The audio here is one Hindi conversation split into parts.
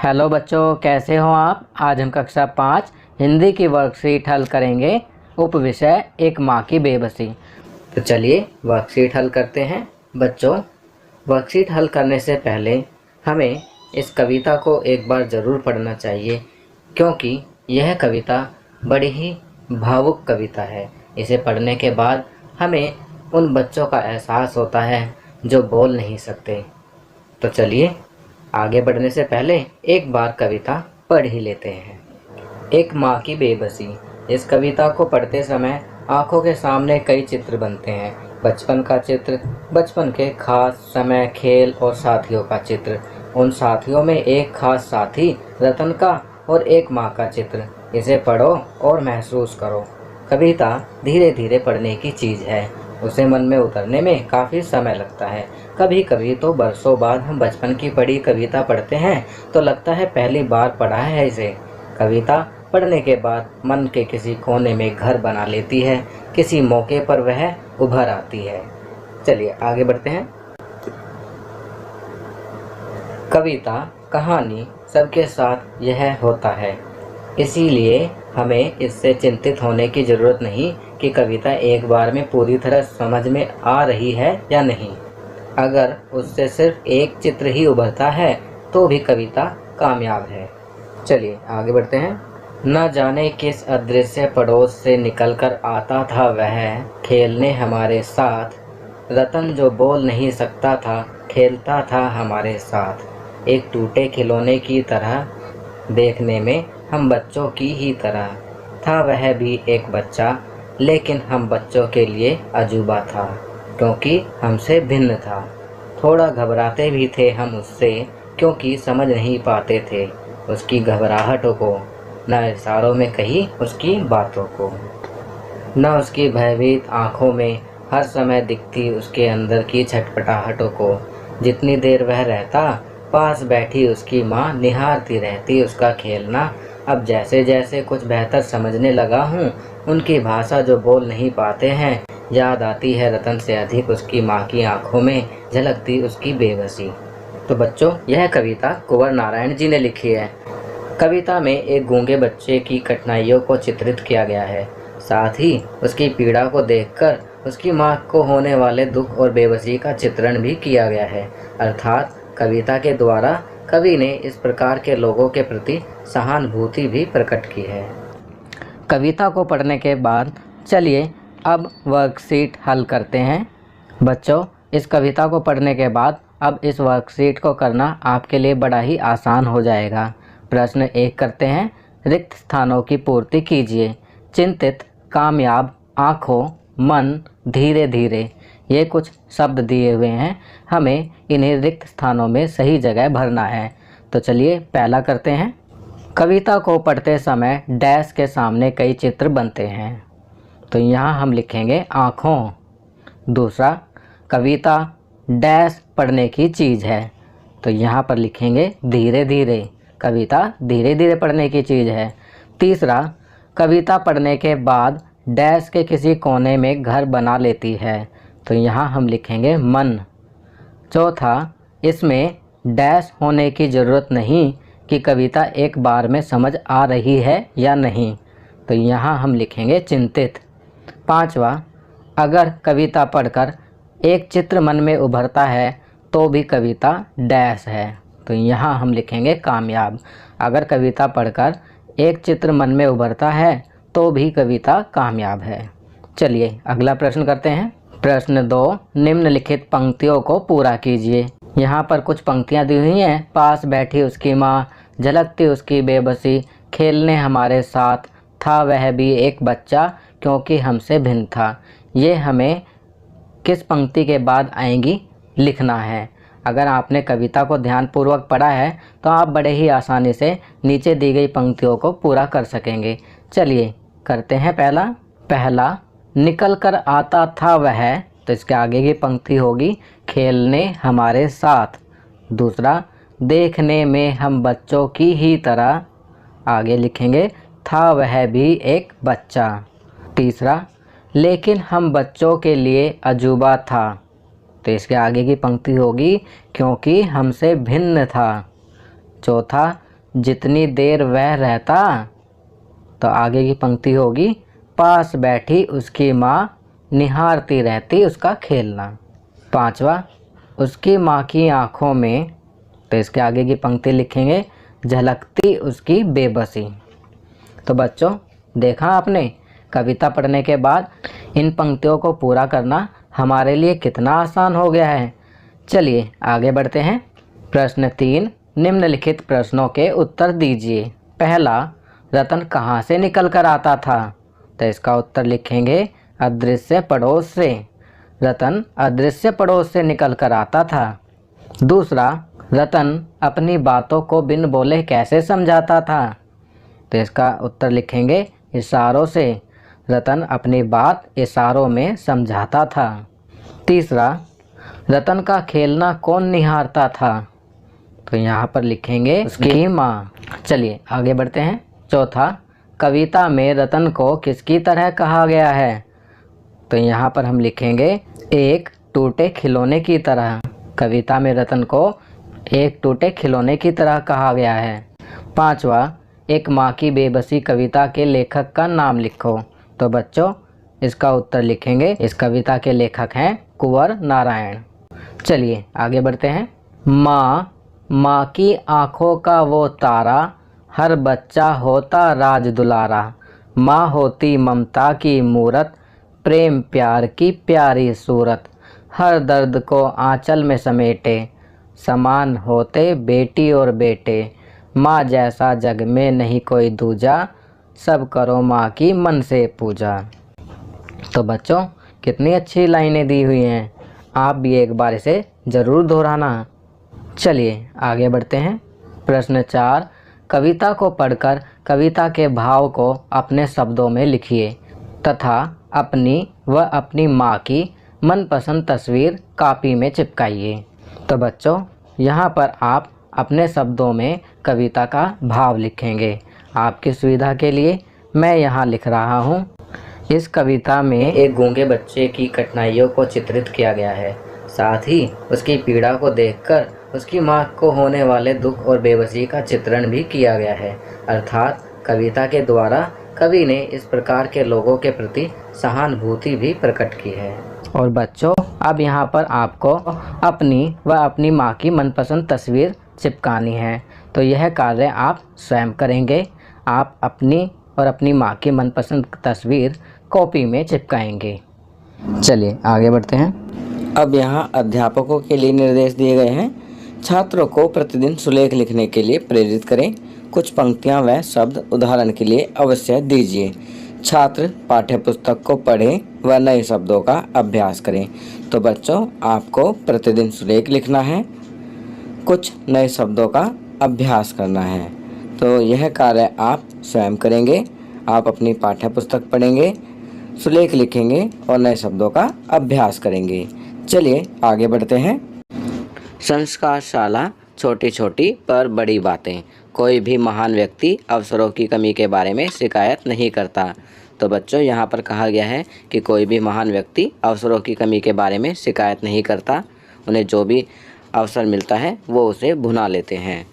हेलो बच्चों, कैसे हो आप। आज हम कक्षा 5 हिंदी की वर्कशीट हल करेंगे। उपविषय एक माँ की बेबसी। तो चलिए वर्कशीट हल करते हैं। बच्चों, वर्कशीट हल करने से पहले हमें इस कविता को एक बार ज़रूर पढ़ना चाहिए, क्योंकि यह कविता बड़ी ही भावुक कविता है। इसे पढ़ने के बाद हमें उन बच्चों का एहसास होता है जो बोल नहीं सकते। तो चलिए आगे बढ़ने से पहले एक बार कविता पढ़ ही लेते हैं। एक माँ की बेबसी। इस कविता को पढ़ते समय आंखों के सामने कई चित्र बनते हैं। बचपन का चित्र, बचपन के खास समय, खेल और साथियों का चित्र। उन साथियों में एक खास साथी रतन का और एक माँ का चित्र। इसे पढ़ो और महसूस करो। कविता धीरे धीरे पढ़ने की चीज़ है, उसे मन में उतरने में काफ़ी समय लगता है। कभी कभी तो बरसों बाद हम बचपन की पढ़ी कविता पढ़ते हैं तो लगता है पहली बार पढ़ा है इसे। कविता पढ़ने के बाद मन के किसी कोने में घर बना लेती है, किसी मौके पर वह उभर आती है। चलिए आगे बढ़ते हैं। कविता कहानी सबके साथ यह होता है, इसीलिए हमें इससे चिंतित होने की ज़रूरत नहीं कि कविता एक बार में पूरी तरह समझ में आ रही है या नहीं। अगर उससे सिर्फ एक चित्र ही उभरता है तो भी कविता कामयाब है। चलिए आगे बढ़ते हैं। न जाने किस अदृश्य पड़ोस से निकलकर आता था वह खेलने हमारे साथ। रतन जो बोल नहीं सकता था खेलता था हमारे साथ। एक टूटे खिलौने की तरह, देखने में हम बच्चों की ही तरह था वह भी एक बच्चा, लेकिन हम बच्चों के लिए अजूबा था, क्योंकि हमसे भिन्न था। थोड़ा घबराते भी थे हम उससे, क्योंकि समझ नहीं पाते थे उसकी घबराहटों को, न इशारों में कही उसकी बातों को, न उसकी भयभीत आँखों में हर समय दिखती उसके अंदर की छटपटाहटों को। जितनी देर वह रहता पास बैठी उसकी माँ निहारती रहती उसका खेलना। अब जैसे जैसे कुछ बेहतर समझने लगा हूँ, उनकी भाषा जो बोल नहीं पाते हैं, याद आती है रतन से अधिक उसकी माँ की आंखों में झलकती उसकी बेबसी। तो बच्चों, यह कविता कुंवर नारायण जी ने लिखी है। कविता में एक गूंगे बच्चे की कठिनाइयों को चित्रित किया गया है, साथ ही उसकी पीड़ा को देखकर उसकी माँ को होने वाले दुख और बेबसी का चित्रण भी किया गया है। अर्थात कविता के द्वारा कवि ने इस प्रकार के लोगों के प्रति सहानुभूति भी प्रकट की है। कविता को पढ़ने के बाद चलिए अब वर्कशीट हल करते हैं। बच्चों, इस कविता को पढ़ने के बाद अब इस वर्कशीट को करना आपके लिए बड़ा ही आसान हो जाएगा। प्रश्न 1 करते हैं। रिक्त स्थानों की पूर्ति कीजिए। चिंतित, कामयाब, आँखों, मन, धीरे धीरे, ये कुछ शब्द दिए हुए हैं, हमें इन्हें रिक्त स्थानों में सही जगह भरना है। तो चलिए पहला करते हैं। कविता को पढ़ते समय डैश के सामने कई चित्र बनते हैं, तो यहाँ हम लिखेंगे आँखों। दूसरा, कविता डैश पढ़ने की चीज़ है, तो यहाँ पर लिखेंगे धीरे धीरे। कविता धीरे धीरे पढ़ने की चीज़ है। तीसरा, कविता पढ़ने के बाद डैश के किसी कोने में घर बना लेती है, तो यहाँ हम लिखेंगे मन। चौथा, इसमें डैश होने की ज़रूरत नहीं कि कविता एक बार में समझ आ रही है या नहीं, तो यहाँ हम लिखेंगे चिंतित। पांचवा, अगर कविता पढ़कर एक चित्र मन में उभरता है तो भी कविता डैश है, तो यहाँ हम लिखेंगे कामयाब। अगर कविता पढ़कर एक चित्र मन में उभरता है तो भी कविता कामयाब है। चलिए अगला प्रश्न करते हैं। प्रश्न 2, निम्नलिखित पंक्तियों को पूरा कीजिए। यहाँ पर कुछ पंक्तियाँ दी हुई हैं। पास बैठी उसकी माँ, झलकती उसकी बेबसी, खेलने हमारे साथ, था वह भी एक बच्चा, क्योंकि हमसे भिन्न था। ये हमें किस पंक्ति के बाद आएंगी लिखना है। अगर आपने कविता को ध्यानपूर्वक पढ़ा है तो आप बड़े ही आसानी से नीचे दी गई पंक्तियों को पूरा कर सकेंगे। चलिए करते हैं। पहला, निकल कर आता था वह, तो इसके आगे की पंक्ति होगी खेलने हमारे साथ। दूसरा, देखने में हम बच्चों की ही तरह, आगे लिखेंगे था वह भी एक बच्चा। तीसरा, लेकिन हम बच्चों के लिए अजूबा था, तो इसके आगे की पंक्ति होगी क्योंकि हमसे भिन्न था। चौथा, जितनी देर वह रहता, तो आगे की पंक्ति होगी, पास बैठी उसकी माँ निहारती रहती उसका खेलना। पांचवा, उसकी माँ की आँखों में, तो इसके आगे की पंक्ति लिखेंगे, झलकती उसकी बेबसी। तो बच्चों, देखा आपने, कविता पढ़ने के बाद इन पंक्तियों को पूरा करना हमारे लिए कितना आसान हो गया है। चलिए आगे बढ़ते हैं। प्रश्न 3, निम्नलिखित प्रश्नों के उत्तर दीजिए। पहला, रतन कहाँ से निकल कर आता था? तो इसका उत्तर लिखेंगे, अदृश्य पड़ोस से। रतन अदृश्य पड़ोस से निकल कर आता था। दूसरा, रतन अपनी बातों को बिन बोले कैसे समझाता था? तो इसका उत्तर लिखेंगे, इशारों से। रतन अपनी बात इशारों में समझाता था। तीसरा, रतन का खेलना कौन निहारता था? तो यहाँ पर लिखेंगे, उसकी माँ। चलिए आगे बढ़ते हैं। चौथा, कविता में रतन को किसकी तरह कहा गया है? तो यहाँ पर हम लिखेंगे, एक टूटे खिलौने की तरह। कविता में रतन को एक टूटे खिलौने की तरह कहा गया है। पांचवा, एक माँ की बेबसी कविता के लेखक का नाम लिखो। तो बच्चों, इसका उत्तर लिखेंगे, इस कविता के लेखक हैं कुंवर नारायण। चलिए आगे बढ़ते हैं। माँ, माँ की आँखों का वो तारा, हर बच्चा होता राज दुलारा। माँ होती ममता की मूरत, प्रेम प्यार की प्यारी सूरत। हर दर्द को आंचल में समेटे, समान होते बेटी और बेटे। माँ जैसा जग में नहीं कोई दूजा, सब करो माँ की मन से पूजा। तो बच्चों, कितनी अच्छी लाइनें दी हुई हैं, आप भी एक बार इसे ज़रूर दोहराना। चलिए आगे बढ़ते हैं। प्रश्न 4, कविता को पढ़कर कविता के भाव को अपने शब्दों में लिखिए तथा अपनी व अपनी माँ की मनपसंद तस्वीर कॉपी में चिपकाइए। तो बच्चों, यहाँ पर आप अपने शब्दों में कविता का भाव लिखेंगे। आपकी सुविधा के लिए मैं यहाँ लिख रहा हूँ। इस कविता में एक गूंगे बच्चे की कठिनाइयों को चित्रित किया गया है, साथ ही उसकी पीड़ा को देखकर उसकी माँ को होने वाले दुख और बेबसी का चित्रण भी किया गया है। अर्थात कविता के द्वारा कवि ने इस प्रकार के लोगों के प्रति सहानुभूति भी प्रकट की है। और बच्चों, अब यहाँ पर आपको अपनी व अपनी माँ की मनपसंद तस्वीर चिपकानी है। तो यह कार्य आप स्वयं करेंगे। आप अपनी और अपनी माँ की मनपसंद तस्वीर कॉपी में चिपकाएंगे। चलिए आगे बढ़ते हैं। अब यहाँ अध्यापकों के लिए निर्देश दिए गए हैं। छात्रों को प्रतिदिन सुलेख लिखने के लिए प्रेरित करें। कुछ पंक्तियाँ व शब्द उदाहरण के लिए अवश्य दीजिए। छात्र पाठ्यपुस्तक को पढ़ें व नए शब्दों का अभ्यास करें। तो बच्चों, आपको प्रतिदिन सुलेख लिखना है, कुछ नए शब्दों का अभ्यास करना है। तो यह कार्य आप स्वयं करेंगे। आप अपनी पाठ्यपुस्तक पढ़ेंगे, सुलेख लिखेंगे और नए शब्दों का अभ्यास करेंगे। चलिए आगे बढ़ते हैं। संस्कारशाला, छोटी छोटी पर बड़ी बातें। कोई भी महान व्यक्ति अवसरों की कमी के बारे में शिकायत नहीं करता। तो बच्चों, यहाँ पर कहा गया है कि कोई भी महान व्यक्ति अवसरों की कमी के बारे में शिकायत नहीं करता। उन्हें जो भी अवसर मिलता है वो उसे भुना लेते हैं।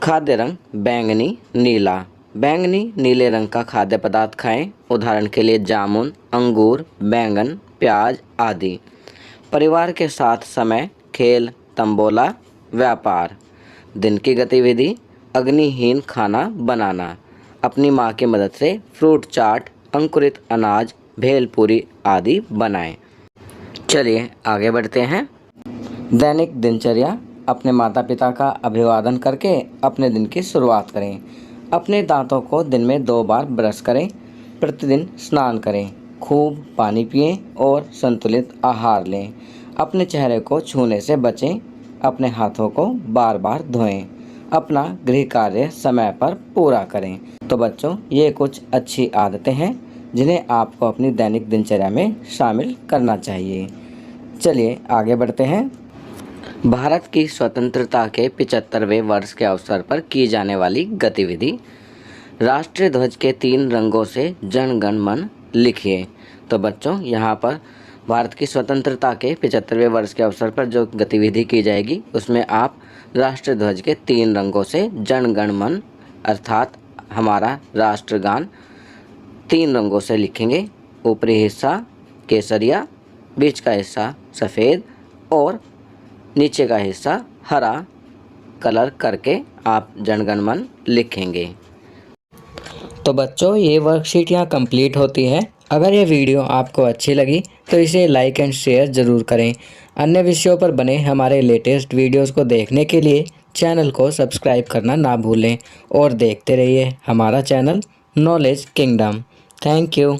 खाद्य रंग, बैंगनी, नीला। बैंगनी नीले रंग का खाद्य पदार्थ खाएं। उदाहरण के लिए जामुन, अंगूर, बैंगन, प्याज आदि। परिवार के साथ समय, खेल, तंबोला, व्यापार। दिन की गतिविधि, अग्निहीन खाना बनाना। अपनी माँ की मदद से फ्रूट चाट, अंकुरित अनाज, भेलपूरी आदि बनाएं। चलिए आगे बढ़ते हैं। दैनिक दिनचर्या, अपने माता पिता का अभिवादन करके अपने दिन की शुरुआत करें। अपने दांतों को दिन में 2 बार ब्रश करें। प्रतिदिन स्नान करें, खूब पानी पिएं और संतुलित आहार लें। अपने चेहरे को छूने से बचें। अपने हाथों को बार बार धोएं। अपना गृह कार्य समय पर पूरा करें। तो बच्चों, ये कुछ अच्छी आदतें हैं जिन्हें आपको अपनी दैनिक दिनचर्या में शामिल करना चाहिए। चलिए आगे बढ़ते हैं। भारत की स्वतंत्रता के 75वें वर्ष के अवसर पर की जाने वाली गतिविधि। राष्ट्रीय ध्वज के 3 रंगों से जन गण मन लिखिए। तो बच्चों, यहाँ पर भारत की स्वतंत्रता के 75वें वर्ष के अवसर पर जो गतिविधि की जाएगी उसमें आप राष्ट्र ध्वज के 3 रंगों से जन गण मन अर्थात हमारा राष्ट्रगान 3 रंगों से लिखेंगे। ऊपरी हिस्सा केसरिया, बीच का हिस्सा सफ़ेद और नीचे का हिस्सा हरा कलर करके आप जनगण मन लिखेंगे। तो बच्चों, ये वर्कशीट यहाँ कंप्लीट होती है। अगर ये वीडियो आपको अच्छी लगी तो इसे लाइक एंड शेयर ज़रूर करें। अन्य विषयों पर बने हमारे लेटेस्ट वीडियोस को देखने के लिए चैनल को सब्सक्राइब करना ना भूलें और देखते रहिए हमारा channel knowledge kingdom. Thank you.